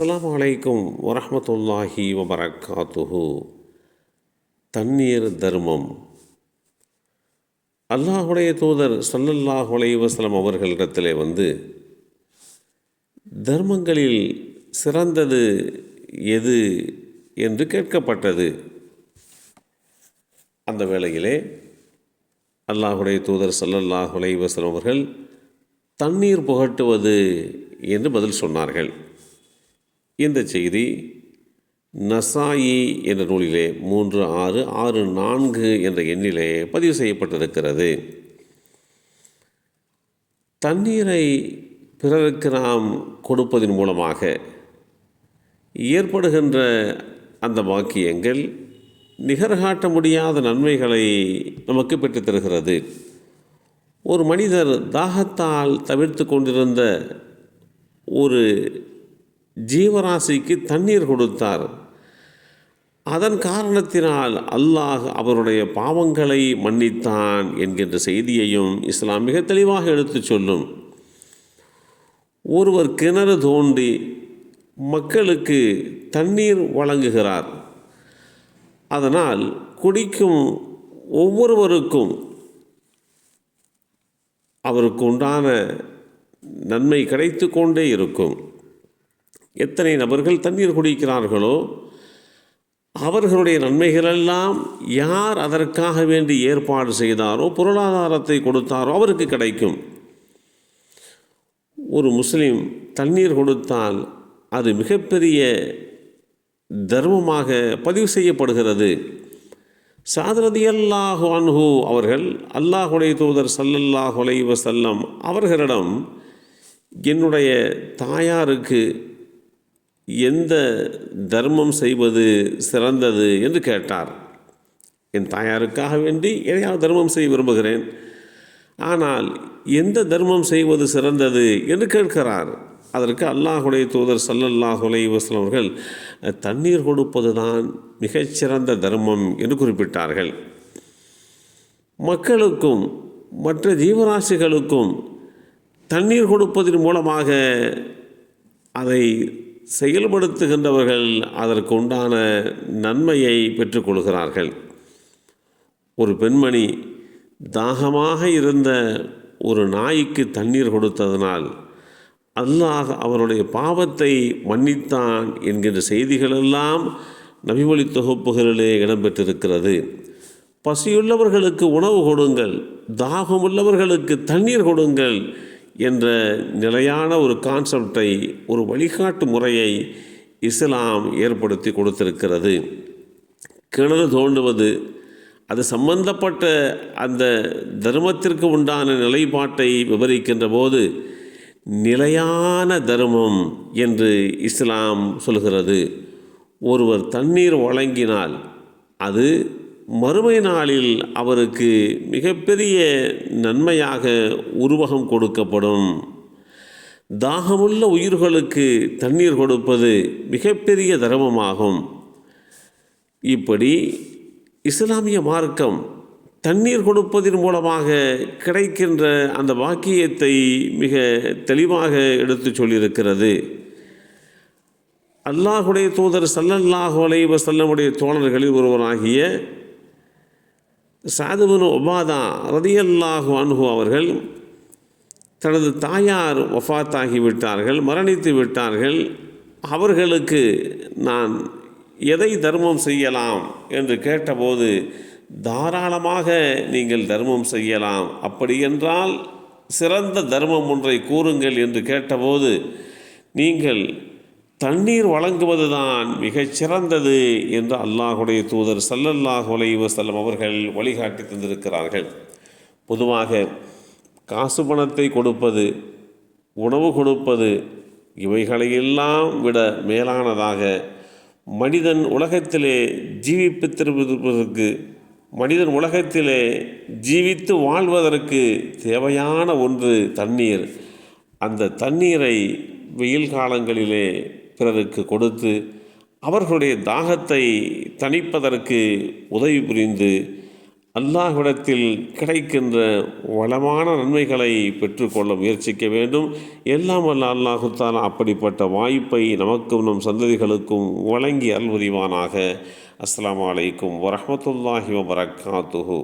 அஸ்ஸலாமு அலைக்கும் வரஹ்மத்துல்லாஹி வபரகாத்துஹு. தண்ணீர் தர்மம். அல்லாஹுடைய தூதர் ஸல்லல்லாஹு அலைஹி வஸல்லம் அவர்களிடத்திலே தர்மங்களில் சிறந்தது எது என்று கேட்கப்பட்டது. அந்த வேளையிலே அல்லாஹுடைய தூதர் ஸல்லல்லாஹு அலைஹி வஸல்லம் அவர்கள் தண்ணீர் புகட்டுவது என்று பதில் சொன்னார்கள். இந்த செய்தி நசாயி என்ற நூலிலே 3664 என்ற எண்ணிலே பதிவு செய்யப்பட்டிருக்கிறது. தண்ணீரை பிறருக்கு நாம் கொடுப்பதன் மூலமாக ஏற்படுகின்ற அந்த பாக்கியங்கள் நிகர்காட்ட முடியாத நன்மைகளை நமக்கு பெற்றுத்தருகிறது. ஒரு மனிதர் தாகத்தால் தவிர்த்து கொண்டிருந்த ஒரு ஜீவராசிக்கு தண்ணீர் கொடுத்தார். அதன் காரணத்தினால் அல்லாஹ் அவருடைய பாவங்களை மன்னித்தான் என்கின்ற செய்தியையும் இஸ்லாம் மிக தெளிவாக எடுத்துச் சொல்லும். ஒருவர் கிணறு தோண்டி மக்களுக்கு தண்ணீர் வழங்குகிறார். அதனால் குடிக்கும் ஒவ்வொருவருக்கும் அவருக்கு உண்டான நன்மை கிடைத்து கொண்டே இருக்கும். எத்தனை நபர்கள் தண்ணீர் குடிக்கிறார்களோ அவர்களுடைய நன்மைகளெல்லாம் யார் அதற்காக வேண்டி ஏற்பாடு செய்தாரோ, பொருளாதாரத்தை கொடுத்தாரோ அவருக்கு கிடைக்கும். ஒரு முஸ்லீம் தண்ணீர் கொடுத்தால் அது மிகப்பெரிய தர்மமாக பதிவு செய்யப்படுகிறது. ஸஅத் ரலியல்லாஹு அன்ஹு அவர்கள் அல்லாஹுடைய தூதர் ஸல்லல்லாஹு அலைஹி வஸல்லம் அவர்களிடம் என்னுடைய தாயாருக்கு எந்த தர்மம் செய்வது சிறந்தது என்று கேட்டார். என் தாயாருக்காக வேண்டி எதையாவது தர்மம் செய்ய விரும்புகிறேன், ஆனால் எந்த தர்மம் செய்வது சிறந்தது என்று கேட்கிறார். அதற்கு அல்லாஹுடைய தூதர் ஸல்லல்லாஹு அலைஹி வஸல்லம் அவர்கள் தண்ணீர் கொடுப்பது தான் மிகச்சிறந்த தர்மம் என்று குறிப்பிட்டார்கள். மக்களுக்கும் மற்ற ஜீவராசிகளுக்கும் தண்ணீர் கொடுப்பதன் மூலமாக அதை செயல்படுத்துகின்றவர்கள் அதற்கு உண்டான நன்மையை பெற்றுக்கொள்கிறார்கள். ஒரு பெண்மணி தாகமாக இருந்த ஒரு நாய்க்கு தண்ணீர் கொடுத்ததனால் அல்லாஹ் அவருடைய பாவத்தை மன்னித்தான் என்கின்ற செய்திகளெல்லாம் நபிமொழி தொகுப்புகளிலே இடம்பெற்றிருக்கிறது. பசியுள்ளவர்களுக்கு உணவு கொடுங்கள், தாகமுள்ளவர்களுக்கு தண்ணீர் கொடுங்கள் என்ற நிலையான ஒரு கான்செப்டை, ஒரு வழிகாட்டு முறையை இஸ்லாம் ஏற்படுத்தி கொடுத்திருக்கிறது. கிணறு தோண்டுவது அது சம்பந்தப்பட்ட அந்த தர்மத்திற்கு உண்டான நிலைப்பாட்டை விவரிக்கின்ற போது நிலையான தர்மம் என்று இஸ்லாம் சொல்கிறது. ஒருவர் தண்ணீர் வழங்கினால் அது மறுமை நாளில் அவருக்கு மிகப்பெரிய நன்மையாக உருவகம் கொடுக்கப்படும். தாகமுள்ள உயிர்களுக்கு தண்ணீர் கொடுப்பது மிகப்பெரிய தர்மமாகும். இப்படி இஸ்லாமிய மார்க்கம் தண்ணீர் கொடுப்பதன் மூலமாக கிடைக்கின்ற அந்த பாக்கியத்தை மிக தெளிவாக எடுத்து சொல்லியிருக்கிறது. அல்லாஹுடைய தூதர் ஸல்லல்லாஹு அலைஹி வஸல்லமுடைய தோழர்களில் ஒருவராகிய ஸஅத் இப்னு உபாதா ரலியல்லாஹு அன்ஹு அவர்கள் தனது தாயார் வஃபாத்தாகிவிட்டார்கள், மரணித்து விட்டார்கள். அவர்களுக்கு நான் எதை தர்மம் செய்யலாம் என்று கேட்டபோது, தாராளமாக நீங்கள் தர்மம் செய்யலாம், அப்படி என்றால் சிறந்த தர்மம் ஒன்றை கூறுங்கள் என்று கேட்டபோது, நீங்கள் தண்ணீர் வழங்குவது தான் மிகச் சிறந்தது என்று அல்லாஹுடைய தூதர் ஸல்லல்லாஹு அலைஹி வஸல்லம் அவர்கள் வழிகாட்டி தந்திருக்கிறார்கள். பொதுவாக காசு பணத்தை கொடுப்பது, உணவு கொடுப்பது, இவைகளையெல்லாம் விட மேலானதாக மனிதன் உலகத்திலே ஜீவிப்பித்திருப்பதற்கு, மனிதன் உலகத்திலே ஜீவித்து வாழ்வதற்கு தேவையான ஒன்று தண்ணீர். அந்த தண்ணீரை வெயில் காலங்களிலே பிறருக்கு கொடுத்து அவர்களுடைய தாகத்தை தணிப்பதற்கு உதவி புரிந்து அல்லாஹ்விடத்தில் கிடைக்கின்ற வளமான நன்மைகளை பெற்றுக்கொள்ள முயற்சிக்க வேண்டும். எல்லாம் வல்ல அல்லாஹு தஆலா அப்படிப்பட்ட வாய்ப்பை நமக்கும் நம் சந்ததிகளுக்கும் வழங்கி அருள் புரிவானாக. அஸ்ஸலாமு அலைக்கும் வரஹ்மத்துல்லாஹி வபரகாத்துஹு.